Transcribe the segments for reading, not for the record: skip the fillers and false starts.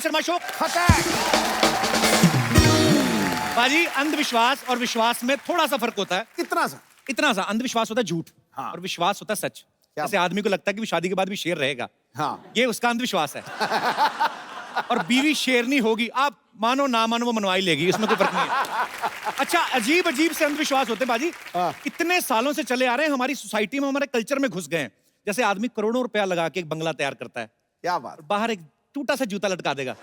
Sharma show खतरा। बाजी, अंधविश्वास और विश्वास में थोड़ा सा फर्क होता है। कितना सा? इतना सा, अंधविश्वास होता है झूठ, हाँ। और विश्वास होता है सच। जैसे आदमी को लगता है कि वो शादी के बाद भी शेर रहेगा, हाँ। ये उसका अंधविश्वास है। और बीवी शेरनी होगी, आप मानो ना मानो वो मनवा ही लेगी, इसमें कोई फर्क नहीं है। अच्छा, अजीब अजीब से अंधविश्वास होते हैं बाजी, इतने सालों से चले आ रहे हैं, हमारी सोसाइटी में, हमारे कल्चर में घुस गए हैं। जैसे आदमी करोड़ों रुपया लगा के एक बंगला तैयार करता है, क्या बात। बाहर एक टूटा सा जूता लटका देगा।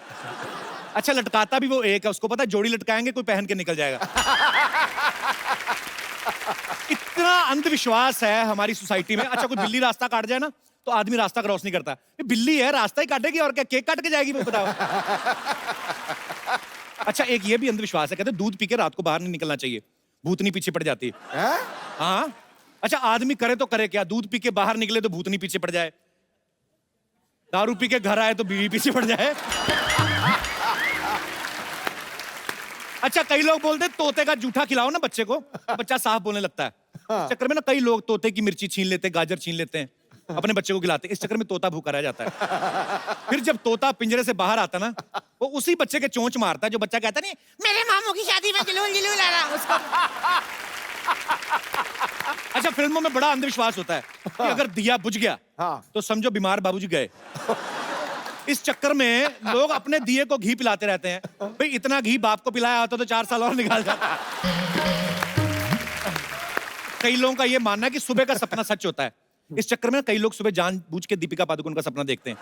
अच्छा, लटकाता भी वो एक है, उसको पता है जोड़ी लटकाएंगे कोई पहन के निकल जाएगा। इतना अंधविश्वास है हमारी सोसाइटी में। अच्छा, कोई बिल्ली रास्ता काट जाए ना, तो आदमी रास्ता क्रॉस नहीं करता। ये बिल्ली है, रास्ता ही काटेगी और क्या, केक काट के जाएगी वो, बताओ। अच्छा, एक ये भी अंधविश्वास है, कहते हैं दूध पी के रात को बाहर नहीं निकलना चाहिए, भूतनी पीछे पड़ जाती है। हाँ। अच्छा, आदमी करे तो करे क्या, दूध पी के बाहर निकले तो भूतनी पीछे पड़ जाए, दारू पी के घर आए तो बीवी पीछे पड़ जाए। अच्छा, कई लोग बोलते हैं तोते का जूठा खिलाओ ना बच्चे को, बच्चा साफ बोलने लगता है। इस चक्कर में ना कई लोग तोते की मिर्ची छीन लेते हैं, गाजर छीन लेते हैं, अपने बच्चे को खिलाते हैं। इस चक्कर में तोता भूखा रह जाता है। फिर जब तोता पिंजरे से बाहर आता ना, वो उसी बच्चे के चोंच मारता है जो बच्चा कहता नहीं मेरे मामू की शादी में जुलून जुलून आ रहा उसको। अच्छा, फिल्मों में बड़ा अंधविश्वास होता है कि अगर दिया बुझ गया तो समझो बीमार बाबूजी गए। इस चक्कर में लोग अपने दिए को घी पिलाते रहते हैं। भाई, इतना घी बाप को पिलाया होता तो 4 साल और निकाल जाता। कई लोगों का ये मानना है कि सुबह का सपना सच होता है। इस चक्कर में कई लोग सुबह जानबूझ के दीपिका पादुकोण का सपना देखते हैं।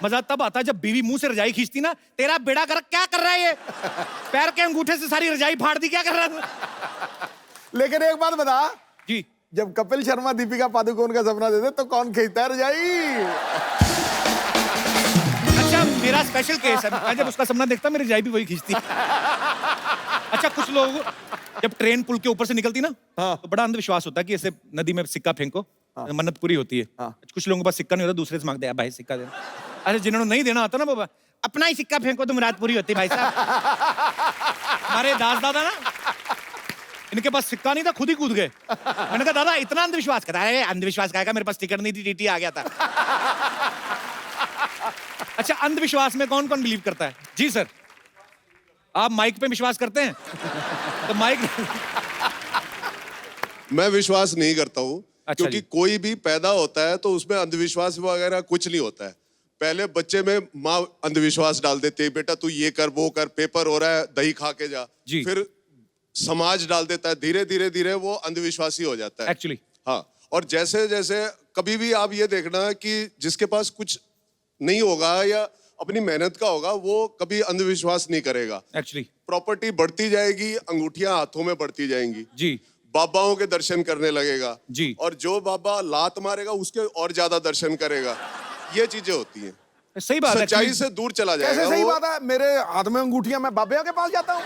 मजा तब आता है जब बीवी मुंह से रजाई खींचती ना, तेरा बेड़ा गर्क क्या कर रहा है ये, पैर के अंगूठे से सारी रजाई फाड़ दी, क्या कर रहा है। लेकिन एक बात बता जी, जब कपिल शर्मा दीपिका पादुकोण का सपना देते तो कौन खींचता है रजाई? अच्छा, मेरा स्पेशल केस है, मैं जब उसका सपना देखता मेरी रजाई भी वही खींचती। अच्छा, कुछ लोग जब ट्रेन पुल के ऊपर से निकलती ना, तो बड़ा अंधविश्वास होता है कि ऐसे नदी में सिक्का फेंको, मन्नत पूरी होती है। कुछ लोगों के पास सिक्का नहीं होता, दूसरे से मांगते हैं भाई सिक्का देना। अरे, जिन्होंने नहीं देना आता ना बाबा, अपना ही सिक्का फेंको तो मुराद पूरी होती है भाई साहब। हमारे दास दादा ना, इनके पास सिक्का नहीं था, खुद ही कूद गए। मैंने कहा दादा इतना अंधविश्वास, कहता है अंधविश्वास का, मेरे पास टिकट नहीं थी, टीटी आ गया था। अच्छा, अंधविश्वास में कौन कौन बिलीव करता है? जी सर, आप माइक पे विश्वास करते हैं? तो माइक मैं विश्वास नहीं करता हूँ। अच्छा क्योंकि जी। कोई भी पैदा होता है तो उसमें अंधविश्वास वगैरह कुछ नहीं होता है। पहले बच्चे में माँ अंधविश्वास डाल देती है, बेटा तू ये कर वो कर, पेपर हो रहा है दही खा के जा। जी। फिर समाज डाल देता है, धीरे धीरे धीरे वो अंधविश्वासी हो जाता है एक्चुअली। हाँ, और जैसे जैसे कभी भी आप ये देखना कि जिसके पास कुछ नहीं होगा या अपनी मेहनत का होगा, वो कभी अंधविश्वास नहीं करेगा। एक्चुअली। प्रॉपर्टी बढ़ती जाएगी, अंगूठियां हाथों में बढ़ती जाएंगी जी। बाबाओं के दर्शन करने लगेगा जी। और जो बाबा लात मारेगा उसके और ज्यादा दर्शन करेगा। ये चीजें होती हैं, सही बात है। सच्चाई से दूर चला जाएगा। कैसे सही वो- बात है? मेरे हाथ में अंगूठियां, मैं बाबे के पास जाता हूँ।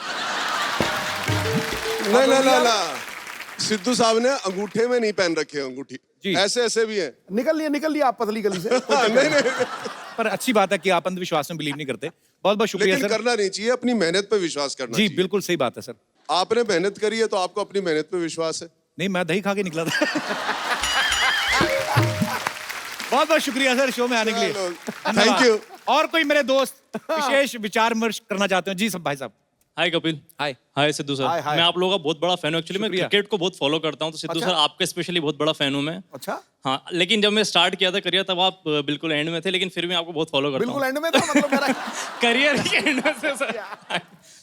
ना सिद्धू साहब ने अंगूठे में नहीं पहन रखे अंगूठी, जी। ऐसे ऐसे भी हैं। निकल लिया आप पतली गली से। नहीं पर अच्छी बात है कि आप अंधविश्वास में बिलीव नहीं करते। बहुत बहुत शुक्रिया लेकिन सर। करना नहीं चाहिए, अपनी मेहनत पे विश्वास करना जी चाहिए। बिल्कुल सही बात है सर। आपने मेहनत करी है तो आपको अपनी मेहनत पे विश्वास है। नहीं, मैं दही खा के निकला था। बहुत बहुत शुक्रिया सर शो में आने के लिए। Thank you. और कोई मेरे दोस्त विशेष विचार विमर्श करना चाहते हो? जी सब भाई साहब। हाय कपिल। हाय। हाय सिद्धू सर। हाय, हाय। मैं आप लोगों का बहुत बड़ा फैन हूँ। एक्चुअली मैं शुक्रिया। क्रिकेट को बहुत फॉलो करता हूँ, तो सिद्धू अच्छा? सर आपके स्पेशली बहुत बड़ा फैन हूँ मैं। अच्छा, हाँ, लेकिन जब मैं स्टार्ट किया था करियर तब आप बिल्कुल एंड में थे, लेकिन फिर भी आपको बहुत फॉलो करता बिल्कुल हूँ। एंड में था, मतलब मेरा करियर के एंड में से सर।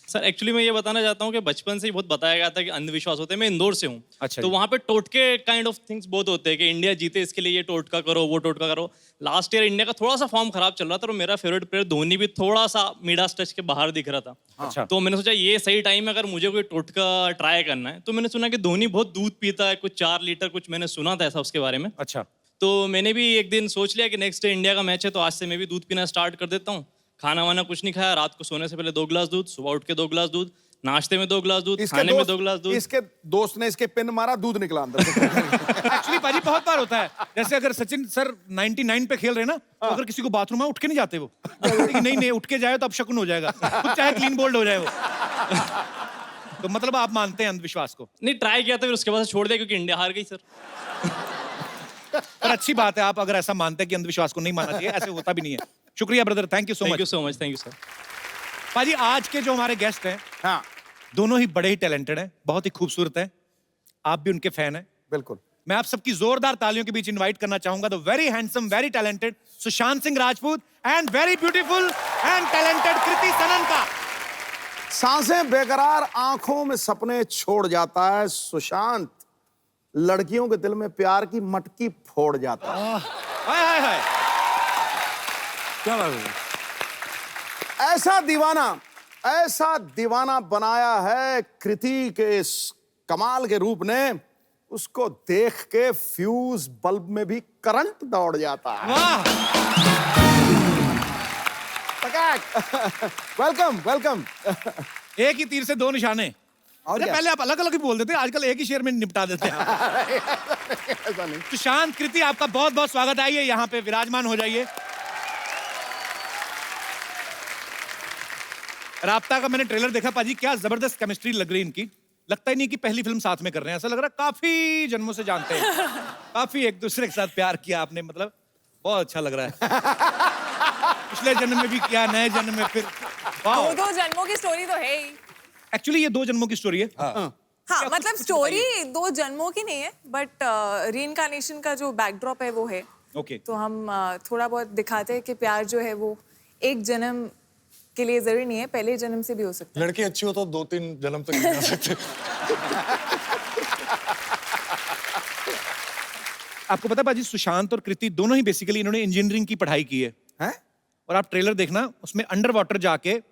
सर एक्चुअली मैं ये बताना चाहता हूँ कि बचपन से ही बहुत बताया गया था कि अंधविश्वास होते हैं। मैं इंदौर से हूँ। अच्छा तो जी। वहाँ पे टोटके काइंड ऑफ थिंग्स बहुत होते हैं कि इंडिया जीते इसके लिए ये टोटका करो, वो टोटका करो। लास्ट ईयर इंडिया का थोड़ा सा फॉर्म खराब चल रहा था और मेरा फेवरेट प्लेयर धोनी भी थोड़ा सा मिडास टच के बाहर दिख रहा था। अच्छा। तो मैंने सोचा ये सही टाइम है अगर मुझे कोई टोटका ट्राई करना है। तो मैंने सुना कि धोनी बहुत दूध पीता है, कुछ 4 लीटर कुछ मैंने सुना था ऐसा उसके बारे में। अच्छा। तो मैंने भी एक दिन सोच लिया कि नेक्स्ट डे इंडिया का मैच है तो आज से मैं भी दूध पीना स्टार्ट कर देता हूँ। खाना वाना कुछ नहीं खाया, रात को सोने से पहले 2 गिलास दूध, सुबह उठ के 2 गिलास दूध, नाश्ते में 2 गिलास दूध, खाने में 2 गिलास दूध। इसके दोस्त ने इसके पिन मारा, दूध निकला अंदर से। एक्चुअली पाजी बहुत बार होता है, जैसे अगर सचिन सर 99 पे खेल रहे ना, तो अगर किसी को बाथरूम में उठ के नहीं जाते वो, कि नहीं उठ के जाए तो अब शकुन हो जाएगा, खुद चाहे क्लीन बोल्ड हो जाए वो। तो मतलब आप मानते हैं अंधविश्वास को? नहीं, ट्राई किया था फिर उसके बाद से छोड़ दिया क्योंकि इंडिया हार गई सर। पर अच्छी बात है आप अगर ऐसा मानते हैं कि अंधविश्वास को नहीं मानना चाहिए, ऐसे होता भी नहीं है। शुक्रिया brother, thank you so thank much. You so much, thank you sir. पाजी आज के जो हमारे गेस्ट हैं हाँ दोनों ही बड़े ही टैलेंटेड हैं, बहुत ही खूबसूरत हैं, आप भी उनके फैन हैं। बिल्कुल। मैं आप सबकी जोरदार तालियों के बीच इनवाइट करना चाहूंगा the very handsome, very talented Sushant Singh Rajput and very beautiful and talented Kriti Sanon का। सांसें बेकरार, आंखों में सपने छोड़ जाता है सुशांत, लड़कियों के दिल में प्यार की मटकी फोड़ जाता है। हाय हाय हाय, क्या बात है? ऐसा दीवाना बनाया है कृति के इस कमाल के रूप ने, उसको देख के फ्यूज बल्ब में भी करंट दौड़ जाता है। वाह, वेलकम वेलकम। एक ही तीर से दो निशाने। और अरे क्या? पहले आप अलग अलग ही बोल देते, आजकल एक ही शेर में निपटा देते हैं। ऐसा नहीं। सुशांत, कृति, आपका बहुत बहुत स्वागत। आइए यहाँ पे विराजमान हो जाइए। राब्ता का मैंने ट्रेलर देखा पाजी, क्या जबरदस्त केमिस्ट्री लग रही इनकी। लगता ही नहीं कि पहली फिल्म साथ में कर रहे हैं, ऐसा लग रहा है काफी जन्मों से जानते हैं, काफी एक दूसरे के साथ प्यार किया आपने, मतलब बहुत अच्छा लग रहा है। पिछले जन्म में भी किया, नए जन्म में फिर। दो जन्मों की स्टोरी तो है ही। एक्चुअली ये 2 जन्मों की स्टोरी है। हाँ, मतलब स्टोरी 2 जन्मों की नहीं है, बट रीइंकार्नेशन का जो बैकड्रॉप है वो है। ओके। तो हम थोड़ा बहुत दिखाते हैं कि प्यार जो है वो एक जन्म के लिए जरूरी नहीं है, पहले जन्म से भी हो सकता है। लड़की अच्छी हो तो 2-3 जन्म तक नहीं जा सकते। आपको पता है पाजी, सुशांत और कृति दोनों ही बेसिकली इन्होंने इंजीनियरिंग की पढ़ाई की है। हैं? और आप ट्रेलर देखना, उसमें अंडर वाटर जाके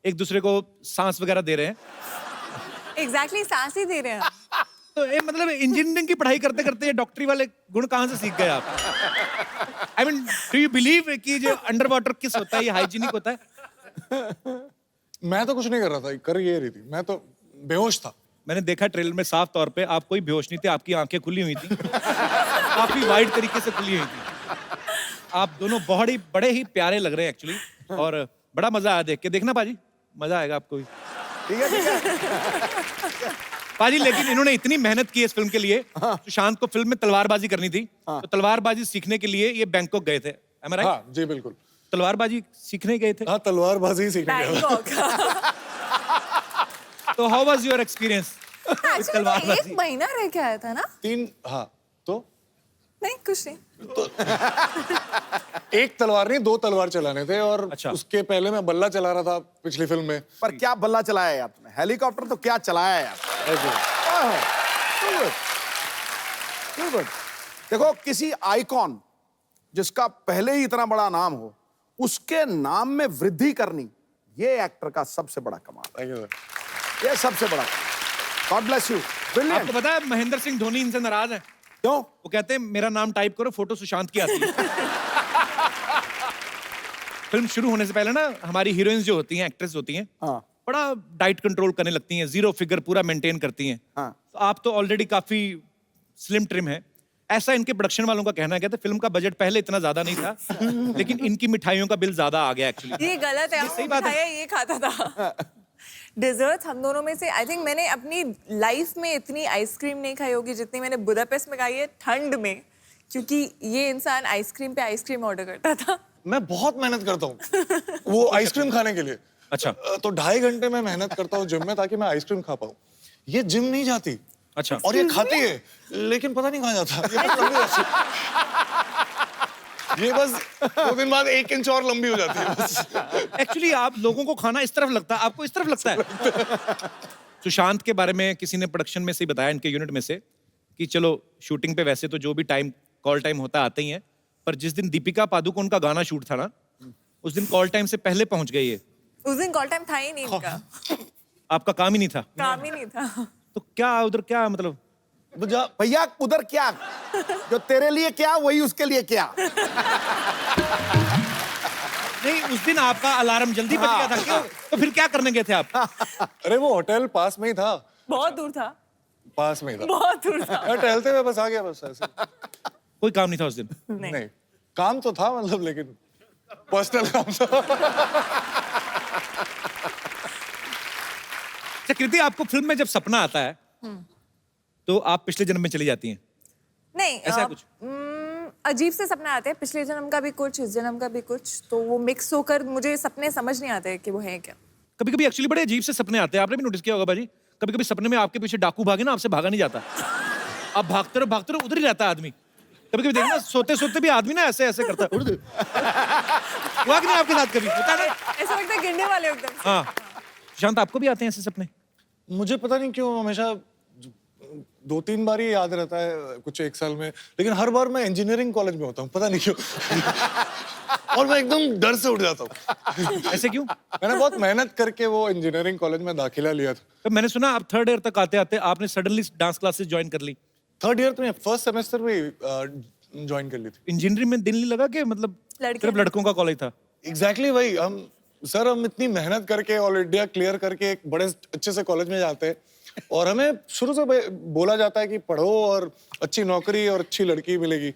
एक दूसरे को सांस वगैरह दे रहे हैं। एग्जैक्टली सांस ही दे रहे हैं। तो ये मतलब इंजीनियरिंग की पढ़ाई करते करते ये डॉक्टरी वाले गुण कहाँ से सीख गए आप? I mean, do you believe कि जो अंडर वाटर किस होता है, ये हाइजीनिक होता है? मैं तो कुछ नहीं कर रहा था, कर ये रही थी, मैं तो बेहोश था। मैंने देखा ट्रेलर में साफ तौर पे, आप कोई बेहोश नहीं थे, आपकी आंखें खुली हुई थी, काफी वाइड तरीके से खुली हुई थी। आप दोनों बहुत ही बड़े ही प्यारे लग रहे हैं एक्चुअली, और बड़ा मजा आया देख के। देखना पाजी, मजा आएगा आपको भी। ठीक है ठीक है। पाजी लेकिन इन्होंने इतनी मेहनत की इस फिल्म के लिए। सुशांत को फिल्म में तलवारबाजी करनी थी, तो तलवारबाजी सीखने के लिए ये बैंकॉक गए थे। Am I right? हाँ जी बिल्कुल। तलवारबाजी सीखने गए थे। हाँ, तलवारबाजी ही सीखने गया था। बैंकॉक। तो how was your experience? Actually, तो 1 महीना रह के आया था ना? 3, हाँ तो नहीं, कुछ नहीं। एक तलवार नहीं, 2 तलवार चलाने थे, और अच्छा। उसके पहले मैं बल्ला चला रहा था पिछली फिल्म में। पर क्या बल्ला चलाया यार तुमने, हेलीकॉप्टर तो क्या चलाया यार। Good. देखो, किसी आइकॉन जिसका पहले ही इतना बड़ा नाम हो, उसके नाम में वृद्धि करनी, ये एक्टर का सबसे बड़ा कमाल Thank you, sir. है। ये सबसे बड़ा। God bless you. ब्रिलियंट। आपको पता है महेंद्र सिंह धोनी इनसे नाराज है। क्यों? वो कहते हैं मेरा नाम टाइप करो, फोटो सुशांत की आती है। फिल्म शुरू होने से पहले ना हमारी हीरोइंस जो होती हैं, एक्ट्रेस होती हैं, हाँ बड़ा डाइट कंट्रोल करने लगती हैं, 0 फिगर पूरा मेंटेन करती हैं। हाँ। तो आप तो ऑलरेडी काफी स्लिम ट्रिम है, ऐसा इनके प्रोडक्शन वालों का कहना है। कहते फिल्म का बजट पहले इतना ज्यादा नहीं था, लेकिन इनकी मिठाइयों का बिल ज्यादा आ गया एक्चुअली। ये गलत है, सही वो बात है। मिठाइयाँ ये खाता था। डिजर्ट्स हम दोनों में से आई थिंक मैंने अपनी लाइफ में इतनी आइसक्रीम नहीं खाई होगी जितनी मैंने बुदापेस्ट में खाई है ठंड में, क्योंकि ये इंसान आइसक्रीम पे आइसक्रीम ऑर्डर करता था। मैं बहुत मेहनत करता हूँ वो आइसक्रीम खाने के लिए। अच्छा। तो 2.5 घंटे में मेहनत करता हूँ जिम में, ताकि मैं आइसक्रीम खा पाऊँ। ये जिम नहीं जाती। अच्छा। और ये खाती है, लेकिन पता नहीं कहाँ जाता। ये बस लंबी जाती है। ये बस 2 दिन बाद 1 इंच और लंबी हो जाती है बस। एक्चुअली आप लोगों को खाना इस तरफ लगता है, आपको इस तरफ लगता है। सुशांत के बारे में किसी ने प्रोडक्शन में से ही बताया, इनके यूनिट में से, कि चलो शूटिंग पे वैसे तो जो भी टाइम कॉल टाइम होता आते ही है, पर जिस दिन दीपिका पादुकोण का गाना शूट था ना, उस दिन कॉल टाइम से पहले पहुंच गए ये। उस दिन कॉल टाइम था ही नहीं इनका, आपका काम ही नहीं था। काम ही नहीं था। तो क्या उधर क्या मतलब? भैया उधर क्या, जो तेरे लिए क्या वही उसके लिए क्या। नहीं, उस दिन आपका अलार्म जल्दी बज गया था क्यों? तो फिर क्या करने गए थे आप? अरे वो होटल पास में ही था। बहुत दूर था, पास में ही था। बहुत दूर था। मैं टहलते हुए बस आ गया, बस ऐसे। कोई काम नहीं था उस दिन? नहीं, काम तो था मतलब, लेकिन पर्सनल काम था। कृति, आपको फिल्म में जब सपना आता है तो आप पिछले जन्म में चली जाती हैं? नहीं, ऐसा कुछ? अजीब से सपने आते हैं, पिछले जन्म का भी कुछ, इस जन्म का भी कुछ, तो वो मिक्स होकर मुझे सपने समझ नहीं आते कि वो है क्या। कभी कभी एक्चुअली बड़े अजीब से सपने आते हैं, आपने भी नोटिस किया होगा भाजी। कभी कभी सपने में आपके पीछे डाकू भागे ना, आपसे भागा नहीं जाता, आप भागते रहो उधर ही रहता है आदमी। कभी कभी देखना सोते सोते भी आदमी ना ऐसे ऐसे करता है, उड़ दे। हुआ कि नहीं आपके साथ कभी? होता है ना? ऐसा लगता है गिरने वाले हो एकदम से। हाँ शांत, आपको भी आते हैं ऐसे सपने? मुझे पता नहीं क्यों हमेशा 2-3 बार ही याद रहता है कुछ एक साल में, लेकिन हर बार मैं इंजीनियरिंग कॉलेज में होता हूँ, पता नहीं क्यों। और मैं एकदम डर से उठ जाता हूँ। ऐसे क्यों? मैंने बहुत मेहनत करके वो इंजीनियरिंग कॉलेज में दाखिला लिया था। तो मैंने सुना आप 3rd ईयर तक आते आते आपने सडनली डांस क्लासेस ज्वाइन कर ली। 3rd ईयर में फर्स्ट सेमेस्टर में ज्वाइन कर ली थी। इंजीनियरिंग में दिल नहीं लगा कि मतलब सिर्फ लड़कों का कॉलेज था? एग्जैक्टली वही, हम इतनी मेहनत करके ऑल इंडिया क्लियर करके एक बड़े अच्छे से कॉलेज में जाते हैं और हमें शुरू से बोला जाता है कि पढ़ो और अच्छी नौकरी और अच्छी लड़की मिलेगी।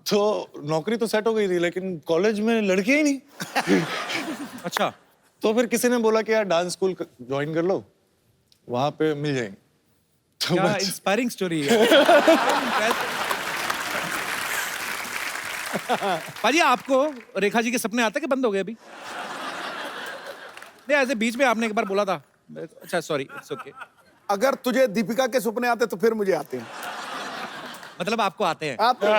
तो नौकरी तो सेट हो गई थी, लेकिन कॉलेज में लड़की ही नहीं। अच्छा, तो फिर किसी ने बोला कि यार डांस स्कूल ज्वाइन कर लो, वहां पे मिल जाएंगे। तो क्या बस- इंस्पायरिंग स्टोरी है। पाजी, आपको रेखा जी के सपने आते कि बंद हो गए अभी? नहीं, ऐसे बीच में आपने एक बार बोला था। अच्छा सॉरी, इट्स ओके। अगर तुझे दीपिका के सपने आते तो फिर मुझे आते हैं। मतलब आपको आते हैं? आते हैं।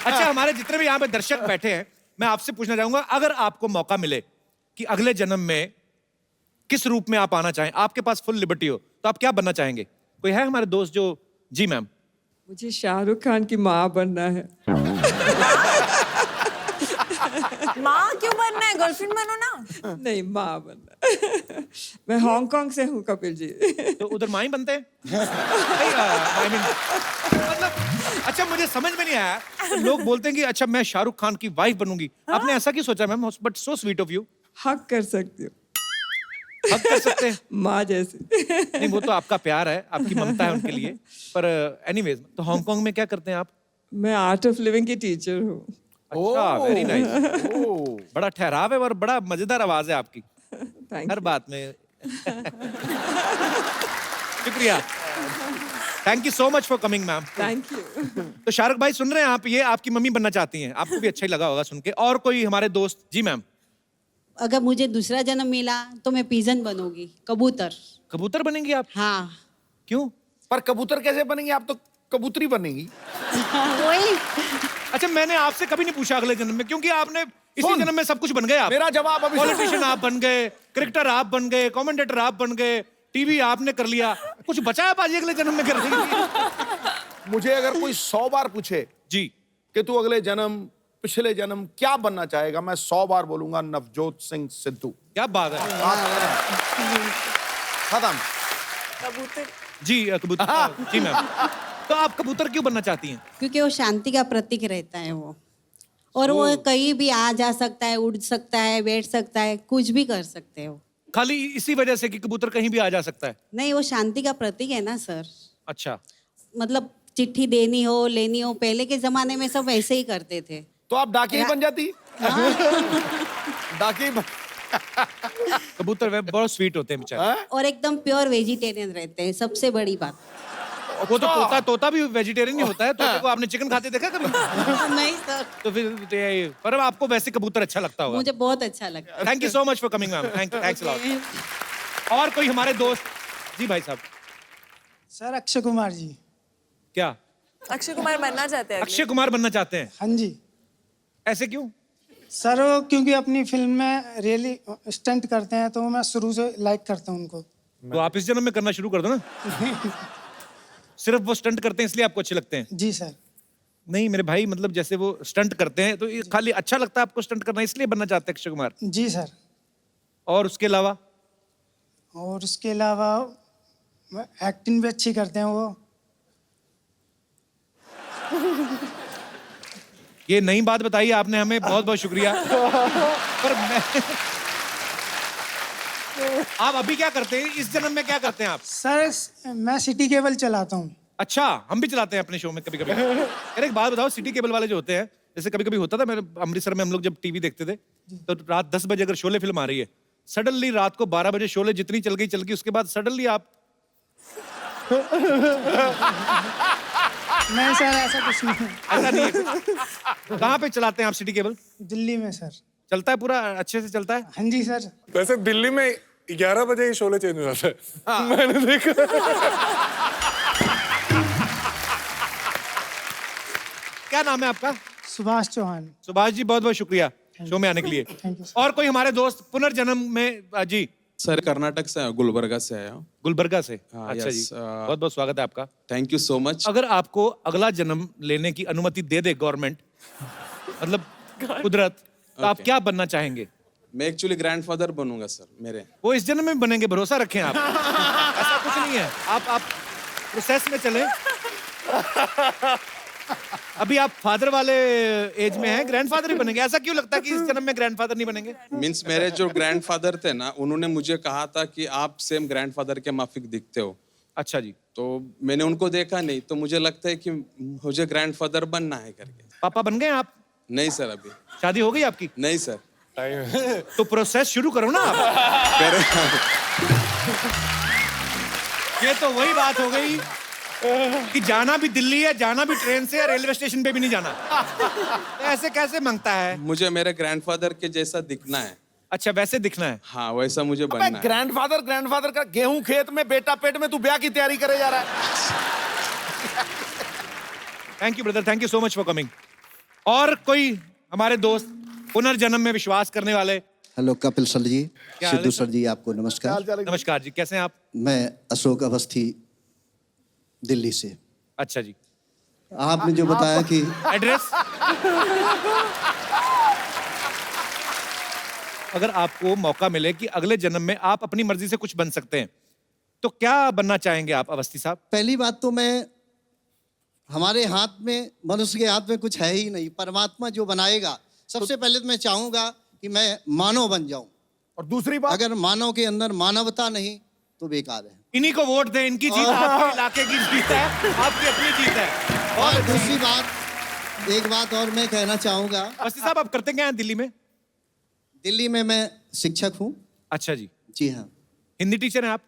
अच्छा, हमारे जितने भी यहाँ पे दर्शक बैठे हैं, मैं आपसे पूछना चाहूंगा, अगर आपको मौका मिले कि अगले जन्म में किस रूप में आप आना चाहें, आपके पास फुल लिबर्टी हो, तो आप क्या बनना चाहेंगे? कोई है हमारे दोस्त जो? जी मैम। मुझे शाहरुख खान की माँ बनना है। माँ क्यों बनना है? गर्लफ्रेंड बनो ना। नहीं, माँ बनना। मैं हांगकांग से हूँ कपिल जी। तो उधर माँ ही बनते हैं? I mean, मतलब अच्छा, मुझे समझ में नहीं आया, लोग बोलते हैं कि अच्छा मैं शाहरुख खान की वाइफ बनूंगी। आपने ऐसा क्यों सोचा ma'am? But so sweet of you. हक कर सकती हूँ, हक कर सकते हैं? माँ जैसे। नहीं, वो तो आपका प्यार है, आपकी ममता है उनके लिए। पर एनीवेज, तो हांगकांग में क्या करते हैं आप? मैं आर्ट ऑफ लिविंग की टीचर हूँ। अच्छा, वेरी नाइस। बड़ा ठहराव है और बड़ा मजेदार आवाज है आपकी थैंक हर बात में। शुक्रिया, thank you so much for coming ma'am. Thank you. तो शाहरुख भाई सुन रहे हैं आप, ये आपकी मम्मी बनना चाहती हैं, आपको भी अच्छा ही लगा होगा सुन के। और कोई हमारे दोस्त? जी मैम। अगर मुझे दूसरा जन्म मिला तो मैं पिजन बनूंगी, कबूतर। कबूतर बनेंगी आप? हाँ। क्यों? पर कबूतर कैसे बनेंगी? आप तो कबूतरी बनेंगी। वही। अच्छा, मैंने आपसे कभी नहीं पूछा अगले जन्म में, क्योंकि आपने इसी सुन, जन्म में सब कुछ बन गए आप। मेरा जवाब अभी पॉलिटिशियन आप बन गए, क्रिकेटर आप बन गए, कमेंटेटर आप बन गए, टीवी आपने कर लिया। कुछ बचा है बाजी अगले जन्म में करने के लिए? मुझे अगर कोई 100 बार पूछे जी, कि तू अगले जन्म पिछले जन्म क्या बनना चाहेगा, मैं 100 बार बोलूंगा नवजोत सिंह सिद्धू। क्या बात है। खत्म। कबूतर। जी कबूतर। जी मैम। तो आप कबूतर क्यों बनना चाहती हैं? क्योंकि वो शांति का प्रतीक रहता है वो, और वो कहीं भी आ जा सकता है, उड़ सकता है, बैठ सकता है, कुछ भी कर सकते हो। खाली इसी वजह से कि कबूतर कहीं भी आ जा सकता है? नहीं, वो शांति का प्रतीक है ना सर। अच्छा, मतलब चिट्ठी देनी हो, लेनी हो, पहले के जमाने में सब ऐसे ही करते थे। तो आप डाकिया ही बन जाती। डाकिया ही बन। कबूतर वे बहुत स्वीट होते हैं बेचारे। और एकदम प्योर वेजिटेरियन रहते हैं, सबसे बड़ी बात। वो तो तोता भी वेजिटेरियन ही होता है। तोते को आपने चिकन खाते देखा कभी? नहीं सर, तो फिर तो ये- पर अब आपको वैसे कबूतर अच्छा लगता होगा। मुझे बहुत अच्छा लगता है। Thank you so much for coming ma'am. Thanks a lot. और कोई हमारे दोस्त? जी भाई साहब। सर अक्षय कुमार जी। क्या अक्षय कुमार बनना चाहते हैं अगले। अक्षय कुमार बनना चाहते हैं? हाँ जी ऐसे क्यों? सर, वो क्योंकि अपनी फिल्म में रियली स्टंट करते हैं, तो मैं शुरू से लाइक करता हूँ उनको। तो आप इस जन्म में करना शुरू कर दो ना। सिर्फ वो स्टंट करते हैं इसलिए आपको अच्छे लगते हैं? जी सर। नहीं मेरे भाई, मतलब जैसे वो स्टंट करते हैं तो ये खाली अच्छा लगता है आपको स्टंट करना, इसलिए बनना चाहते हैं अक्षय कुमार? जी सर। और उसके अलावा? और उसके अलावा एक्टिंग भी अच्छी करते हैं वो। ये नई बात बताई आपने हमें, बहुत बहुत शुक्रिया। पर मैं आप अभी क्या करते हैं? इस जन्म में क्या करते हैं आप? सर मैं सिटी केबल चलाता हूँ। अच्छा, हम भी चलाते हैं अपने शो में कभी कभी। यार एक बात बताओ, सिटी केबल वाले जो होते हैं, जैसे कभी कभी होता था, मेरे अमृतसर में हम लोग जब टीवी देखते थे, तो रात 10 बजे अगर शोले फिल्म आ रही है, सडनली रात को 12 बजे शोले जितनी चल गई, उसके बाद सडनली आप नहीं सर, ऐसा कुछ नहीं है। ऐसा नहीं है कुछ? कहाँ पे चलाते हैं आप सिटी केबल? दिल्ली में सर। चलता है पूरा अच्छे से चलता है? हाँ जी सर। वैसे दिल्ली में 11 बजे ही शोले चेंज हो जाता है, मैंने देखा। क्या नाम है आपका? सुभाष चौहान। सुभाष जी, बहुत बहुत शुक्रिया शो में आने के लिए। Thank you. और कोई हमारे दोस्त पुनर्जन्म में? जी, सर कर्नाटक से गुलबर्गा से आया हूँ। गुलबर्गा से। हाँ, अच्छा जी, yes, बहुत बहुत स्वागत है आपका। Thank you so much. अगर आपको अगला जन्म लेने की अनुमति दे दे गवर्नमेंट, मतलब कुदरत, तो आप Okay. क्या बनना चाहेंगे? मैं एक्चुअली ग्रैंडफादर बनूंगा सर मेरे। वो इस जन्म में बनेंगे, भरोसा रखें आप। ऐसा कुछ नहीं है, आप प्रोसेस में चलें। अभी आप फादर वाले एज में हैं, ग्रैंडफादर ही बनेंगे। ऐसा क्यों लगता है कि इस जन्म में ग्रैंडफादर नहीं बनेंगे? मीन्स मेरे जो ग्रैंडफादर थे ना, उन्होंने मुझे कहा था कि आप सेम ग्रैंडफादर के माफिक दिखते हो। अच्छा जी। तो मैंने उनको देखा नहीं, तो मुझे लगता है कि मुझे ग्रैंडफादर बनना है करके। पापा बन गए आप? नहीं सर, अभी शादी हो गई आपकी? नहीं सर। तो प्रोसेस शुरू करो ना आप। ये तो वही बात हो गई कि जाना भी दिल्ली है, जाना भी ट्रेन से, रेलवे स्टेशन पे भी नहीं जाना। ऐसे कैसे मांगता है? मुझे मेरे ग्रैंडफादर के जैसा दिखना है। अच्छा, वैसे दिखना है? हाँ, वैसा मुझे बनना है। ग्रैंडफादर का गेहूं खेत में, बेटा पेट में, तू ब्याह की तैयारी करे जा रहा है। Thank you brother, thank you so much for coming. और कोई हमारे दोस्त पुनर्जन्म में विश्वास करने वाले? हेलो कपिल सर जी, क्या हाल है सिद्धू सर? सर जी, आपको नमस्कार। नमस्कार जी, कैसे हैं आप? मैं अशोक अवस्थी, दिल्ली से। अच्छा जी। आपने जो बताया कि एड्रेस? अगर आपको मौका मिले कि अगले जन्म में आप अपनी मर्जी से कुछ बन सकते हैं, तो क्या बनना चाहेंगे आप अवस्थी साहब? पहली बात तो मैं, हमारे हाथ में, मनुष्य के हाथ में कुछ है ही नहीं। परमात्मा जो बनाएगा, सबसे पहले तो मैं चाहूंगा कि मैं मानव बन जाऊं। और दूसरी बात, अगर मानव के अंदर मानवता नहीं तो बेकार है। इन्हीं को वोट दें, इनकी जीत आपके इलाके की जीत है, आपकी अपनी जीत है। और दूसरी बात, एक बात और मैं कहना चाहूंगा। अवस्थी साहब, आप करते क्या हैं दिल्ली में? दिल्ली में मैं शिक्षक हूँ। अच्छा जी। जी हाँ। हिंदी टीचर हैं आप?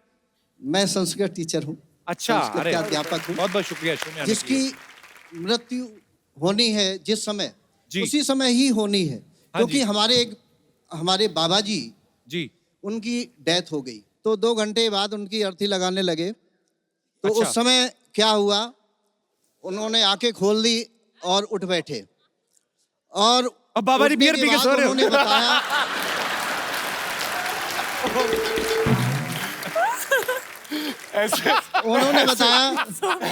मैं संस्कृत टीचर हूँ। अच्छा, संस्कृत अरे का अध्यापक हूँ। बहुत बहुत शुक्रिया शो में आने के जिसकी लिए। मृत्यु होनी है जिस समय, जी। उसी समय ही होनी है। हाँ क्योंकि जी। हमारे बाबा जी, जी, उनकी डेथ हो गई, तो 2 घंटे बाद उनकी अर्थी लगाने लगे। तो अच्छा। उस समय क्या हुआ, उन्होंने आंखें खोल दी और उठ बैठे। और अब बाबा जी उठने बियर के पी के बाद सो रहे हो। उन्होंने बताया ऐसे उन्होंने बताया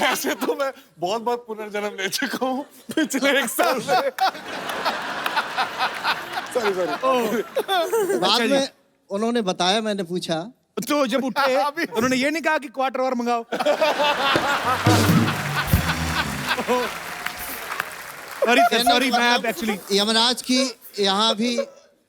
ऐसे तो मैं बहुत बहुत पुनर्जन्म ले चुका हूँ पिछले 1 साल से। सॉरी। बाद जी। में उन्होंने बताया, मैंने पूछा तो जब उठे तो उन्होंने ये नहीं कहा कि क्वार्टर और मंगाओ? सॉरी मैं एक्चुअली। यमराज की यहाँ भी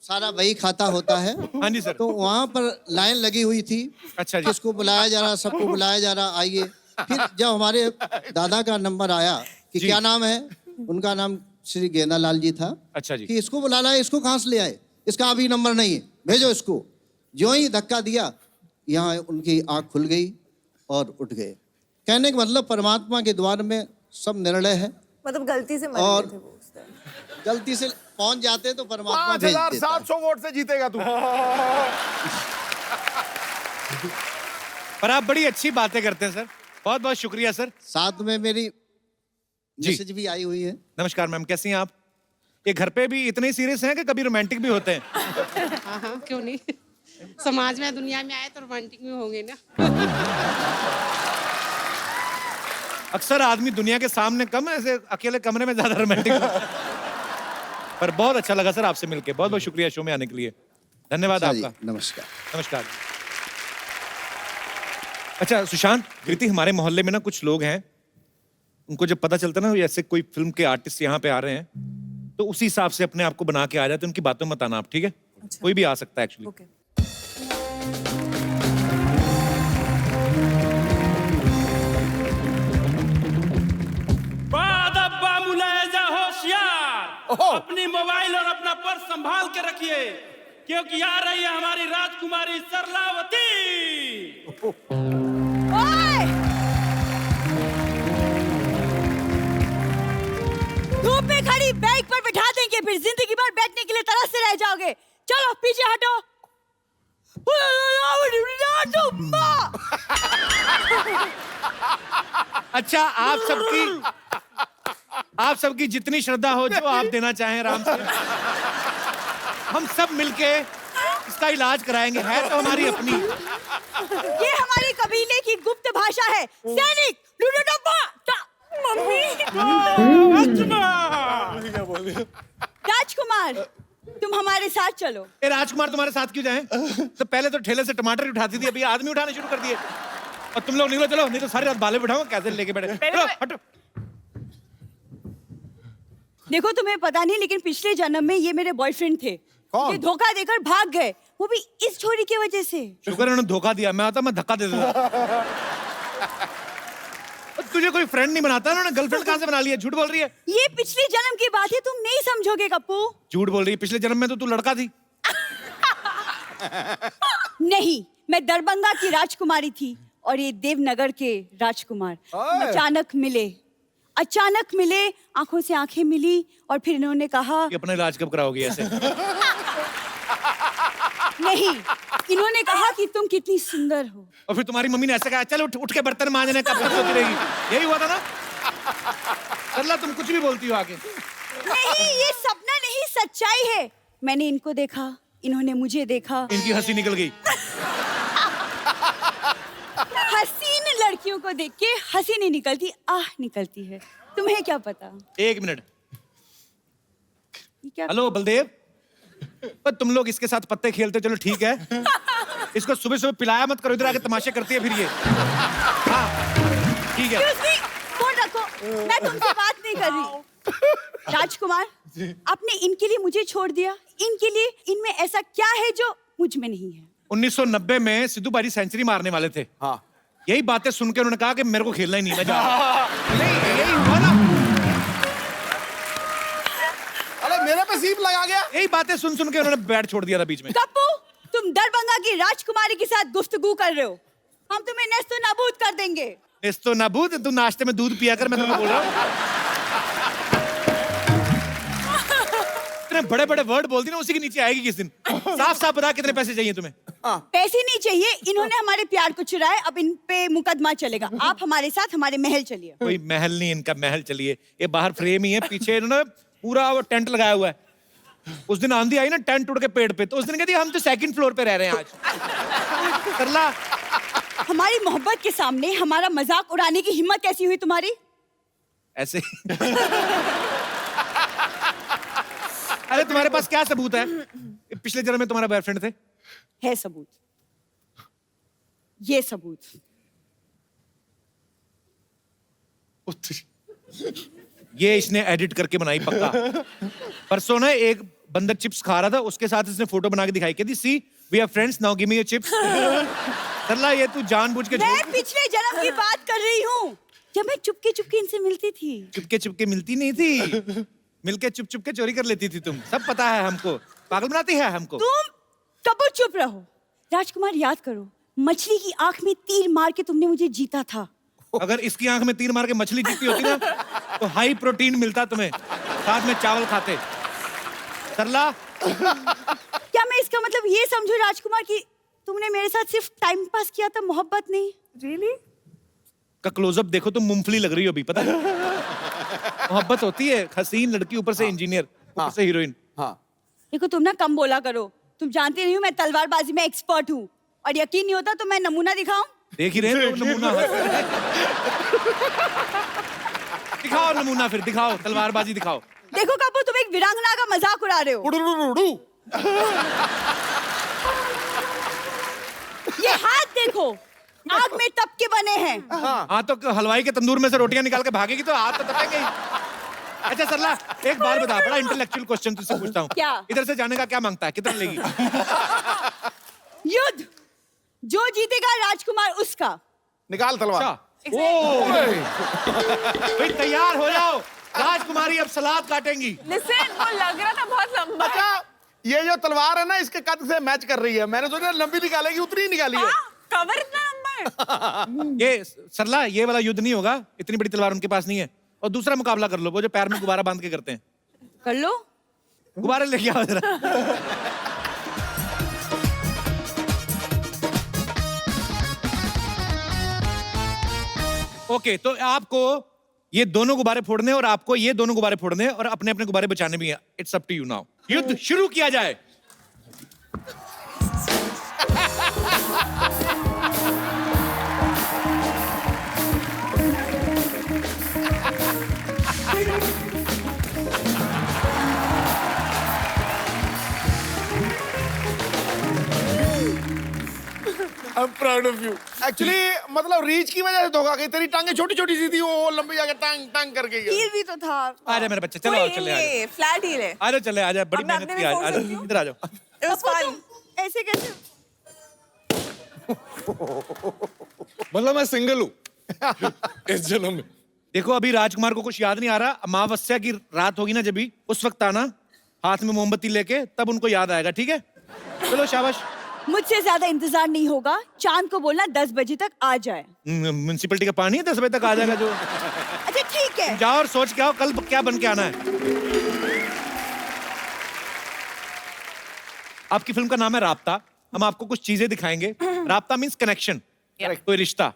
सारा वही खाता होता है। हाँ जी सर। तो वहाँ पर लाइन लगी हुई थी। अच्छा जी। किसको बुलाया जा रहा, सबको बुलाया जा रहा, आइए। फिर जब हमारे दादा का नंबर आया कि जी। क्या नाम है, उनका नाम श्री गेंदा लाल जी था। अच्छा जी। कि इसको बुलाना है, इसको कहाँ से ले आए, इसका अभी नंबर नहीं है, भेजो इसको। जो ही धक्का दिया, यहाँ उनकी आँख खुल गई और उठ गए। कहने का मतलब परमात्मा के द्वार में सब निर्णय है। मतलब गलती से मर और गए थे वो उस time। गलती से पहुंच जाते तो परमात्मा भेज देता है। 5700 वोट से जीतेगा तू। पर आप बड़ी अच्छी बातें करते हैं सर, बहुत बहुत शुक्रिया सर। साथ में मेरी जी। मैसेज भी आई हुई है। नमस्कार मैम, कैसी हैं आप? ये घर पे भी इतने सीरियस हैं कि कभी रोमांटिक भी होते हैं? हाँ हाँ, क्यों नहीं। समाज में, दुनिया में आए तो रोमांटिक में होंगे ना। अक्सर आदमी दुनिया के सामने कम, ऐसे अकेले कमरे में ज्यादा रोमांटिक होता है। पर बहुत अच्छा लगा सर आपसे मिलके, बहुत बहुत शुक्रिया शो में आने के लिए। धन्यवाद अच्छा जी, आपका। नमस्कार। नमस्कार। अच्छा सुशांत, कृति, हमारे मोहल्ले में ना कुछ लोग हैं, उनको जब पता चलता है ना ऐसे कोई फिल्म के आर्टिस्ट यहाँ पे आ रहे हैं, तो उसी हिसाब से अपने आप को बना के आ जाते हैं। उनकी बातों में मत आना आप, ठीक है? अच्छा। कोई भी आ सकता है एक्चुअली। ओके। होशियार, अपनी मोबाइल और अपना पर्स संभाल के रखिए, क्योंकि आ रही है हमारी राजकुमारी सरलावती। ओए! बैग पर बिठा देंगे, फिर जिंदगी भर बैठने के लिए तरसते रह जाओगे। चलो पीछे हटो। अच्छा, आप सबकी जितनी श्रद्धा हो, जो आप देना चाहें आराम से, हम सब मिलके इसका इलाज कराएंगे। है तो हमारी अपनी। ये हमारे कबीले की गुप्त भाषा है। सैनिक राजकुमार, तुम हमारे साथ चलो। ए राजकुमार तुम्हारे साथ क्यों जाएं? तो पहले तो ठेले से टमाटर उठाती थी, अभी आदमी उठाने शुरू कर दिए। और तुम लोग निकलो, चलो, नहीं तो सारी रात बाले बिठाऊंगा। कैसे लेके बैठे? चलो हटो। देखो तुम्हें पता नहीं, लेकिन पिछले जन्म में ये मेरे बॉयफ्रेंड थे। ये धोखा देकर भाग गए, वो भी इस छोरी की वजह से। शुक्र है उन्होंने धोखा दिया, मैं आता मैं धक्का दे देता। तुझे कोई फ्रेंड नहीं बनाता, उन्होंने गर्लफ्रेंड कहां से बना लिया? झूठ बोल रही है। ये पिछले जन्म की बात है, तुम नहीं समझोगे कप्पू। झूठ बोल रही है, पिछले जन्म में तो तू लड़का थी। नहीं, मैं दरभंगा की राजकुमारी थी और ये देवनगर के राजकुमार। अचानक मिले, आंखों से आंखें मिली और फिर इन्होंने कहा कि अपना इलाज कब कराओगी ऐसे? नहीं, इन्होंने कहा कि तुम कितनी सुंदर हो। और फिर तुम्हारी मम्मी ने ऐसे कहा, चल उठ के बर्तन मांजने, कब तक सोती रहेगी? यही हुआ था ना? सरला, तुम कुछ भी बोलती हो आगे। नहीं, ये सपना नहीं, सच्चाई है। मैंने इनको देखा, इन्होंने मुझे देखा। इनकी हंसी निकल गई। हसीन लड़कियों को देख के हंसी नहीं निकलती, आह निकलती है। तुम्हें क्या पता? एक मिनट। क्या? हेलो बलदेव, पर तुम लोग इसके साथ पत्ते खेलते, चलो ठीक है। इसको सुबह सुबह पिलाया मत करो, इधर आके तमाशे करती है फिर ये। हाँ ठीक है। फोन रखो, मैं तुमसे बात नहीं कर रही। राजकुमार, आपने इनके लिए मुझे छोड़ दिया। इनके लिए, इनमें ऐसा क्या है जो मुझ में नहीं है? 1990 में सिद्धू बाजी सेंचुरी मारने वाले थे। हाँ। यही बातें सुन के उन्होंने कहा कि मेरे को खेलना ही नहीं, मैं जा रहा हूं। नहीं, यही हुआ ना। अरे मेरे पे सीप लगा गया। यही बातें सुन के उन्होंने बैट छोड़ दिया था बीच में। कप्पू, तुम दरभंगा की राजकुमारी के साथ गुफ्तगू कर रहे हो। हम तुम्हें नेस्तो नाबूद कर देंगे। नेस्तो नाबूद? तू नाश्ते में दूध पिया कर, मैं तुम्हें बोल रहा हूँ। बड़े बड़े वर्ड बोलती ना, उसी के नीचे आएगी किस दिन। साफ साफ बता, कितने पैसे चाहिए तुम्हें? पैसे नहीं चाहिए, इन्होंने हमारे प्यार को चुराया, अब इन पे मुकदमा चलेगा। आप हमारे साथ हमारे महल चलिए। कोई महल नहीं, इनका महल चलिए। ये बाहर फ्रेम ही है, पीछे इन्होंने पूरा वो टेंट लगाया हुआ है। उस दिन आंधी आई ना, टेंट उड़ के पेड़ पे, तो उस दिन कहती हम तो सेकंड फ्लोर पे रह रहे हैं आज। सरला, हमारी मोहब्बत के सामने हमारा मजाक उड़ाने की हिम्मत कैसी हुई तुम्हारी? ऐसे अरे तुम्हारे पास क्या सबूत है? पिछले जन्म में तुम्हारा बॉयफ्रेंड थे? है सबूत, ये सबूत। ये इसने एडिट करके बनाई पक्का। परसों ना एक बंदर चिप्स खा रहा था, उसके साथ इसने फोटो बना के दिखाई, कहती she we are friends now give me your chips. Sarla, ये तू जानबूझ के मैं पिछले जन्म की बात कर रही हूँ, जब मैं चुपके चुपके इनसे मिलती थी। चुपके मिलती नहीं थी, मिलके चुप चुप के चोरी कर लेती थी तुम। सब पता है हमको, पागल बनाती है हमको। तुम कब चुप रहो। राजकुमार, याद करो, मछली की आंख में तीर मार के तुमने मुझे जीता था। अगर इसकी आंख में तीर मार के मछली जीती होती ना, तो हाई प्रोटीन मिलता तुम्हें, साथ में चावल खाते। सरला, क्या मैं इसका मतलब ये समझूं राजकुमार कि तुमने मेरे साथ सिर्फ टाइम पास किया था, मोहब्बत नहीं? Really? का क्लोजअप देखो, तुम मूंगफली लग रही हो अभी, पता है? मोहब्बत होती है, हसीन लड़की ऊपर से इंजीनियर, ऊपर से हीरोइन। हाँ। देखो तुम ना कम बोला करो, तुम जानते नहीं हो मैं तलवारबाजी में एक्सपर्ट हूँ, और यकीन नहीं होता तो मैं नमूना दिखाऊं? देख ही रहे हो नमूना। दिखाओ नमूना, फिर दिखाओ, तलवारबाजी दिखाओ। देखो कपूर, तुम एक वीरांगना का मजाक उड़ा रहे हो। ये हाथ देखो, आग में तप के बने हैं। हाँ, तो हलवाई के तंदूर में से रोटियां निकाल के भागेगी तो हाथ तो तपेंगे ही। अच्छा सरला, एक बार बता, बड़ा इंटेलेक्चुअल क्वेश्चन तुझसे पूछता हूँ। क्या? इधर से जाने का क्या मांगता है, कितना लेगी? युद्ध, जो जीतेगा राजकुमार उसका। निकाल तलवार। भाई तैयार हो जाओ, राजकुमारी अब सलाद काटेंगी। Listen, वो लग रहा था बहुत लंबा। अच्छा, ये जो तलवार है ना, इसके कद से मैच कर रही है। मैंने सोचा लंबी निकालेगी, उतनी ही निकाली है। कवर इतना लंबा है। ये सरला, ये वाला युद्ध नहीं होगा, इतनी बड़ी तलवार उनके पास नहीं है। और दूसरा मुकाबला कर लो, वो जो पैर में गुब्बारा बांध के करते हैं। कर लो। गुब्बारे लेके आओ जरा। ओके, तो आपको ये दोनों गुब्बारे फोड़ने और आपको ये दोनों गुब्बारे फोड़ने और अपने अपने गुब्बारे बचाने भी हैं। It's up to you now. युद्ध शुरू किया जाए। I'm proud of you. Actually मतलब रीच की वजह से धोखा गई। तेरी टांगे छोटी छोटी सी थी, वो लंबी जाके टांग टांग करके गया। हील भी तो था। आजा मेरे बच्चे, चलो आओ, चले आजा। फ्लैट हील है। आजा चले, आजा, बड़ी अब मैं मेहनत अपने की। में फोड़ आजा सकती हूँ? इधर आ जाओ। It was fun. ऐसे कैसे? मतलब मैं सिंगल हूँ इस जन्म में। देखो अभी राजकुमार को कुछ याद नहीं आ रहा। अमावस्या की रात होगी ना, जब भी उस वक्त आना हाथ में मोमबत्ती लेके, तब उनको याद आएगा। ठीक है, चलो शाबाश। मुझसे ज्यादा इंतजार नहीं होगा। चांद को बोलना 10 बजे तक आ जाए। म्युनिसिपैलिटी का पानी है, 10 बजे तक आ जाएगा जो। अच्छा ठीक है। जाओ और सोच के आओ कल क्या बन के आना है। आपकी फिल्म का नाम है राब्ता। हम आपको कुछ चीजें दिखाएंगे। राब्ता मींस कनेक्शन, कोई रिश्ता।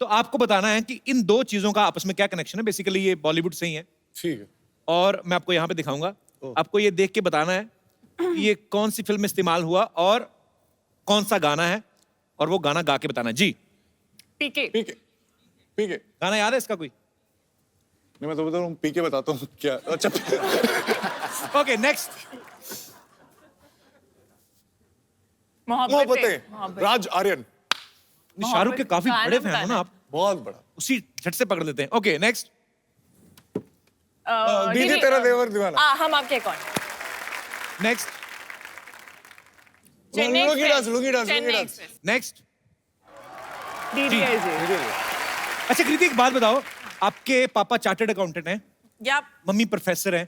तो आपको बताना है कि इन दो चीजों का आपस में क्या कनेक्शन है। बेसिकली ये बॉलीवुड से ही है। ठीक है। और मैं आपको यहाँ पे दिखाऊंगा। आपको ये देख के बताना है कि ये कौन सी फिल्म में इस्तेमाल हुआ और कौन सा गाना है, और वो गाना गा के बताना है। जी। पीके। पीके। पीके। गाना याद है इसका कोई? नहीं, मैं तो बता रहा हूँ, पीके बताता हूँ क्या। अच्छा। Okay, next. मोहब्बतें। राज आर्यन। शाहरुख के काफी बड़े फैन हो ना आप? बहुत बड़ा। उसी झट से पकड़ लेते हैं। Okay, next. दीदी तेरा देवर दीवाना। हम आपके कौन? Next. Lungi dance, lungi dance, lungi dance. Next. DDLJ. अच्छा कृति, एक बात बताओ, आपके पापा चार्टर्ड अकाउंटेंट हैं, या मम्मी प्रोफेसर हैं,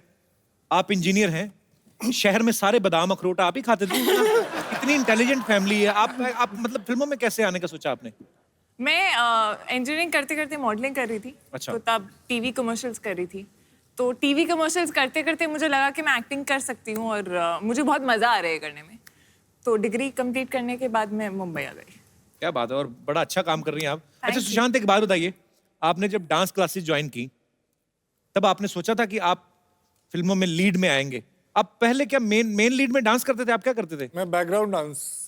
आप इंजीनियर हैं, शहर में सारे बादाम अखरोट आप ही खाते थे। इतनी इंटेलिजेंट फैमिली है। आप मतलब फिल्मों में कैसे आने का सोचा आपने? मैं इंजीनियरिंग करते करते मॉडलिंग कर रही थी। अच्छा। तो तब टीवी कमर्शियल्स कर रही थी। तो टीवी कमर्शियल्स करते करते मुझे लगा कि मैं एक्टिंग कर सकती हूँ और मुझे बहुत मजा आ रहा है करने में। तो डिग्री कंप्लीट करने के बाद मैं मुंबई आ गई। क्या बात है, और बड़ा अच्छा काम कर रही हैं आप। अच्छा you. सुशांत, एक बात बताइए, आपने जब डांस क्लासेस ज्वाइन की तब आपने सोचा था कि आप फिल्मों में लीड में आएंगे? आप पहले क्या मेन लीड में डांस करते थे? आप क्या करते थे? मैं बैकग्राउंड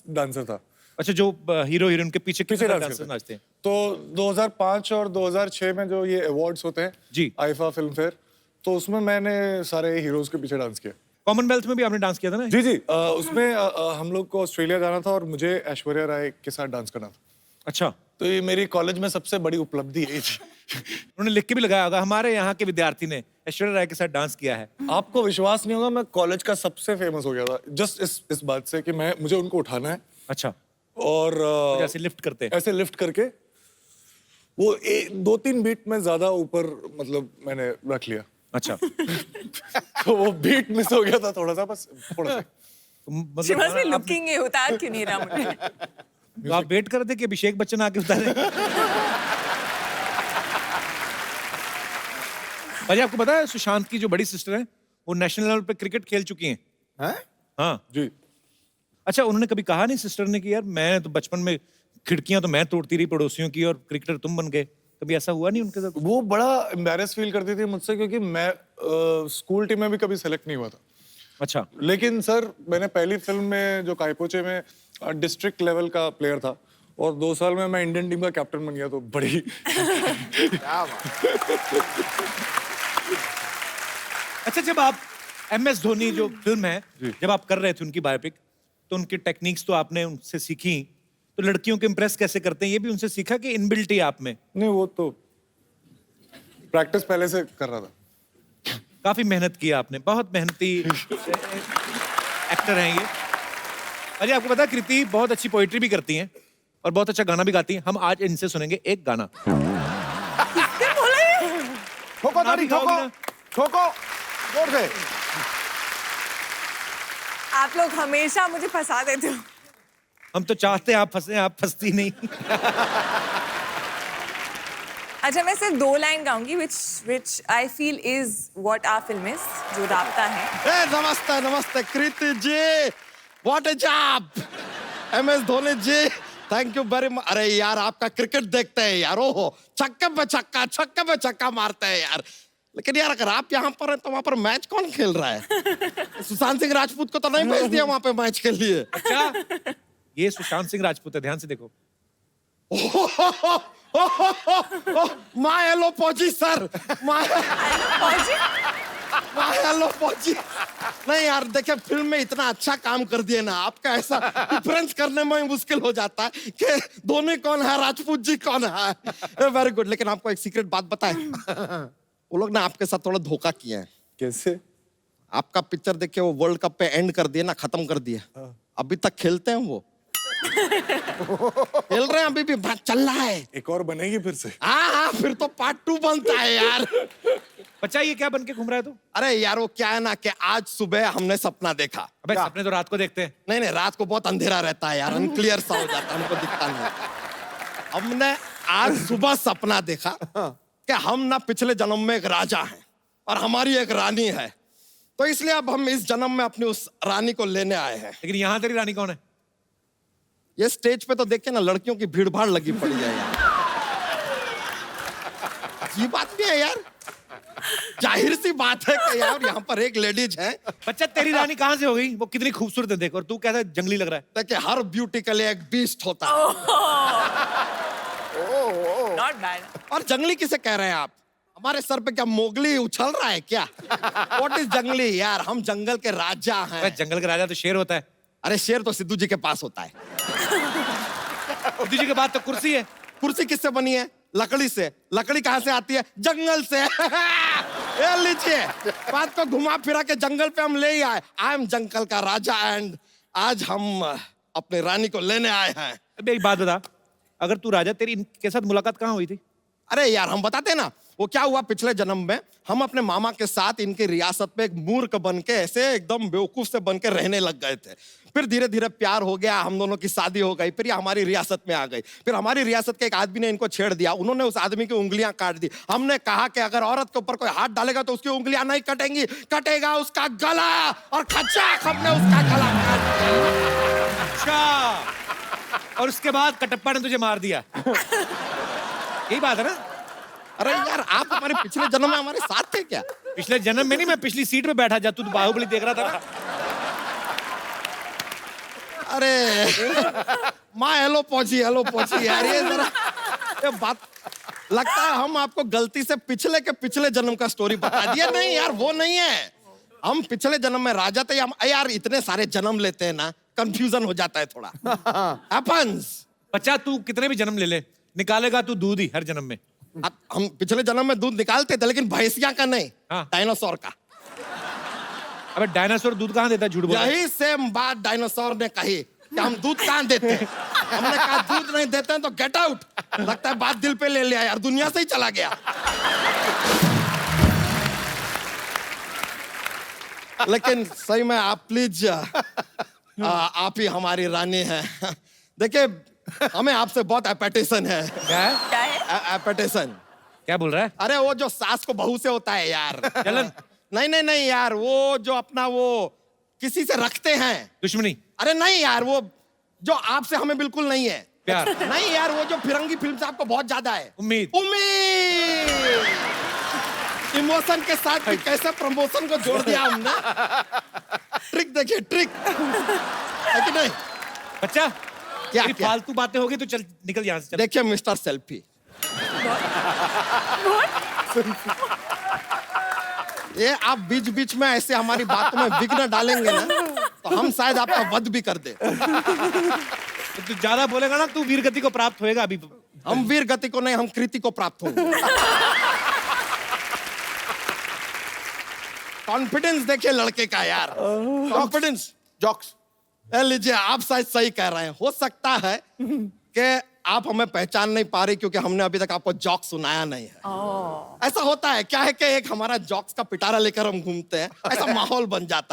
डांसर था। अच्छा, जो हीरो हीरोइन के पीछे डांसर नाचते हैं। तो 2005 और 2006 में जो ये अवार्ड्स होते हैं जी, आईफा फिल्म फेयर, तो उसमें मैंने सारे हीरोज के पीछे डांस किया। कॉमनवेल्थ में भी आपने डांस किया था ना? जी जी। उसमें हम लोग को ऑस्ट्रेलिया जाना था और मुझे ऐश्वर्या राय के साथ डांस करना था। अच्छा। तो ये मेरी कॉलेज में सबसे बड़ी उपलब्धि यही थी। उन्होंने लिख के भी लगाया होगा, हमारे यहाँ के विद्यार्थी ने ऐश्वर्या राय के साथ डांस किया है। आपको विश्वास नहीं होगा, मैं कॉलेज का सबसे फेमस हो गया था जस्ट इस बात से कि मुझे उनको उठाना है। अच्छा। और ऐसे लिफ्ट करते हैं, ऐसे लिफ्ट करके वो 2-3 बीट में ज्यादा ऊपर मतलब मैंने रख लिया। अच्छा। तो वो बीट मिस हो गया था थोड़ा सा, बस थोड़ा सा। She must be looking है, उतार क्यों नहीं रहा मुझे? तो आप वेट कर रहे थे कि अभिषेक बच्चन आके उतारे? भाई आपको पता है सुशांत की जो बड़ी सिस्टर है वो नेशनल लेवल पे क्रिकेट खेल चुकी हैं? हाँ जी। अच्छा, उन्होंने कभी कहा नहीं सिस्टर ने कि यार मैं तो बचपन में खिड़कियां तो मैं तोड़ती रही पड़ोसियों की और क्रिकेटर तुम बन गए? कभी ऐसा हुआ नहीं उनके साथ? वो बड़ा एम्बैरेस फील करती थी मुझसे, क्योंकि मैं स्कूल टीम में भी कभी सेलेक्ट नहीं हुआ था। अच्छा। लेकिन सर मैंने पहली फिल्म में जो कायपोचे में डिस्ट्रिक्ट लेवल का प्लेयर था और 2 साल में मैं इंडियन टीम का कैप्टन बन गया, तो बड़ी अच्छा, जब आप MS धोनी जो फिल्म है जब आप कर रहे थे उनकी बायोपिक, तो उनकी टेक्निक्स तो आपने उनसे सीखी, तो लड़कियों को इम्प्रेस कैसे करते हैं ये भी उनसे सीखा कि इनबिल्ट ही आप में? नहीं, वो तो प्रैक्टिस पहले से कर रहा था। काफी मेहनत की आपने, बहुत मेहनती एक्टर हैं ये। अरे आपको पता है कृति बहुत अच्छी पोइट्री भी करती हैं और बहुत अच्छा गाना भी गाती हैं। हम आज इनसे सुनेंगे एक गाना। ठोको ताड़ी, ठोको ठोको जोर से। आप लोग हमेशा मुझे फंसा देते हो। हम तो चाहते हैं आप फंसे, आप फंसती नहीं। अच्छा मैं सिर्फ 2 line गाऊंगी which I feel is what our film is, जो राबता है. ए, नमस्ते नमस्ते Kriti ji, what a job. MS Dhoni ji, thank you very much. अरे यार आपका क्रिकेट देखते हैं यार, ओहो छक्के पे छक्का मारते हैं यार. लेकिन यार अगर आप यहाँ पर हैं तो वहाँ पर मैच कौन खेल रहा है? सुशांत सिंह राजपूत को तो नहीं भेज दिया वहाँ पे मैच के लिए. अच्छा ये सुशांत सिंह राजपूत है, ध्यान से देखो. माय हेलो पौजी सर, माय हेलो पौजी. नहीं यार देखिए फिल्म में इतना अच्छा काम कर दिए ना, आपका ऐसा डिफरेंस करने में मुश्किल हो जाता है कि धोनी कौन है, राजपूत जी कौन है. Very good. लेकिन आपको एक सीक्रेट बात बताए, वो लोग ना आपके साथ थोड़ा धोखा किए हैं. कैसे? आपका पिक्चर देख के वो वर्ल्ड कप पे एंड कर दिए ना, खत्म कर दिए. अभी तक खेलते हैं वो, खेल रहे हैं अभी भी, बात चल रहा है. एक और बनेगी फिर से? हाँ फिर तो पार्ट 2 बनता है यार. बच्चा ये क्या बन के घूम रहा है तू? अरे यार वो क्या है ना कि आज सुबह हमने सपना देखा. अबे सपने तो रात को देखते हैं. नहीं रात को बहुत अंधेरा रहता है यार, अनक्लियर सा हो जाता है, हमको दिखता नहीं. हमने आज सुबह सपना देखा कि हम ना पिछले जन्म में एक राजा हैं और हमारी एक रानी है, तो इसलिए अब हम इस जन्म में अपनी उस रानी को लेने आए हैं. लेकिन यहाँ तेरी रानी कौन है? ये स्टेज पे तो देखे ना लड़कियों की भीड़ भाड़ लगी पड़ी है यार. ये बात भी है यार, जाहिर सी बात है कि यार यहाँ पर एक लेडीज है. बच्चा तेरी रानी कहाँ से हो गई? वो कितनी खूबसूरत है देख, और तू कैसा जंगली लग रहा है. देखिए हर ब्यूटी के लिए एक बीस्ट होता है. Not bad. और जंगली किसे कह रहे हैं आप? हमारे सर पे क्या मोगली उछल रहा है क्या? What is जंगली यार, हम जंगल के राजा हैं. जंगल का राजा तो शेर होता है. अरे शेर तो सिद्धू जी के पास होता है. सिद्धू जी के बाद तो कुर्सी है. कुर्सी किससे बनी है? लकड़ी से. लकड़ी कहाँ से आती है? जंगल से. ये लीजिए, बात को घुमा फिरा के जंगल पे हम ले ही आए. आई एम जंगल का राजा एंड आज हम अपनी रानी को लेने आए हैं. अबे एक बात बता, अगर तू राजा, तेरी इनके साथ मुलाकात कहाँ हुई थी? अरे यार हम बताते ना, वो क्या हुआ पिछले जन्म में हम अपने मामा के साथ इनकी रियासत में एक मूर्ख बन के ऐसे एकदम बेवकूफ से बन के रहने लग गए थे. फिर धीरे धीरे प्यार हो गया, हम दोनों की शादी हो गई, फिर ये हमारी रियासत में आ गई. फिर हमारी रियासत के एक आदमी ने इनको छेड़ दिया, उन्होंने उस आदमी की उंगलियां काट दी. हमने कहा कि अगर औरत के ऊपर कोई हाथ डालेगा तो उसकी उंगलियां नहीं कटेंगी, कटेगा उसका गला, और खचाक हमने उसका गला काट दिया. अच्छा, और उसके बाद कटप्पा ने तुझे मार दिया. यही बात है ना? अरे यार आप हमारे पिछले जन्म में हमारे साथ थे क्या? पिछले जन्म में नहीं, मैं पिछली सीट पे बैठा, जब तू बाहुबली देख रहा था ना. अरे माँ हेलो पहुंची यार, ये जरा ये बात लगता है हम आपको गलती से पिछले के पिछले जन्म का स्टोरी बता दिया. नहीं यार वो नहीं है, हम पिछले जन्म में राजा थे. हम यार इतने सारे जन्म लेते हैं ना, कंफ्यूजन हो जाता है थोड़ा. हैपेंस. बच्चा तू कितने भी जन्म ले ले, निकालेगा तू दूध ही हर जन्म में. हम पिछले जन्म में दूध निकालते थे, लेकिन भैंसिया का नहीं, डायनासोर का. अबे डायनासोर दूध कहाँ देता है? झूठ बोल. यही सेम बात डायनासोर ने कही कि हम दूध कहाँ देते हैं. हमने कहा दूध नहीं देते हैं तो गेट आउट. लगता है बात दिल पे ले लिया यार, दुनिया से ही चला गया. लेकिन सही में आप प्लीज आप ही हमारी रानी है. देखिए हमें आपसे बहुत एपेटेशन है. क्या है? एपेटेशन. क्या बोल रहा है? अरे वो जो सास को बहू से होता है यार. जलन? नहीं यार, वो जो अपना वो किसी से रखते हैं दुश्मनी. अरे नहीं यार, वो जो आपसे हमें बिल्कुल नहीं है. प्यार. नहीं यार, वो जो फिरंगी फिल्म से आपको बहुत ज्यादा है. उम्मीद. इमोशन के साथ भी कैसे प्रमोशन को जोड़ दिया हमने. ट्रिक देखिए, ट्रिक है कि नहीं? बच्चा क्या फालतू बातें होगी तो चल निकल यहाँ से. देखिए मिस्टर सेल्फी, ये आप बीच बीच में ऐसे हमारी बातों में विघ्न डालेंगे ना, तो हम शायद आपका वध भी कर दे. तू ज्यादा बोलेगा ना, तू वीर गति को प्राप्त होएगा. अभी हम वीर गति को नहीं, हम कृति को प्राप्त होंगे. कॉन्फिडेंस देखिए लड़के का यार, कॉन्फिडेंस. जॉक्स. लीजिए आप शायद सही कह रहे हैं. हो सकता है कि आप हमें पहचान नहीं पा रही क्योंकि हमने अभी तक आपको जॉक्स सुनाया नहीं है. ऐसा होता है, क्या है कि एक हमारा जॉक्स का पिटारा लेकर हम घूमते हैं, ऐसा माहौल बन जाता है.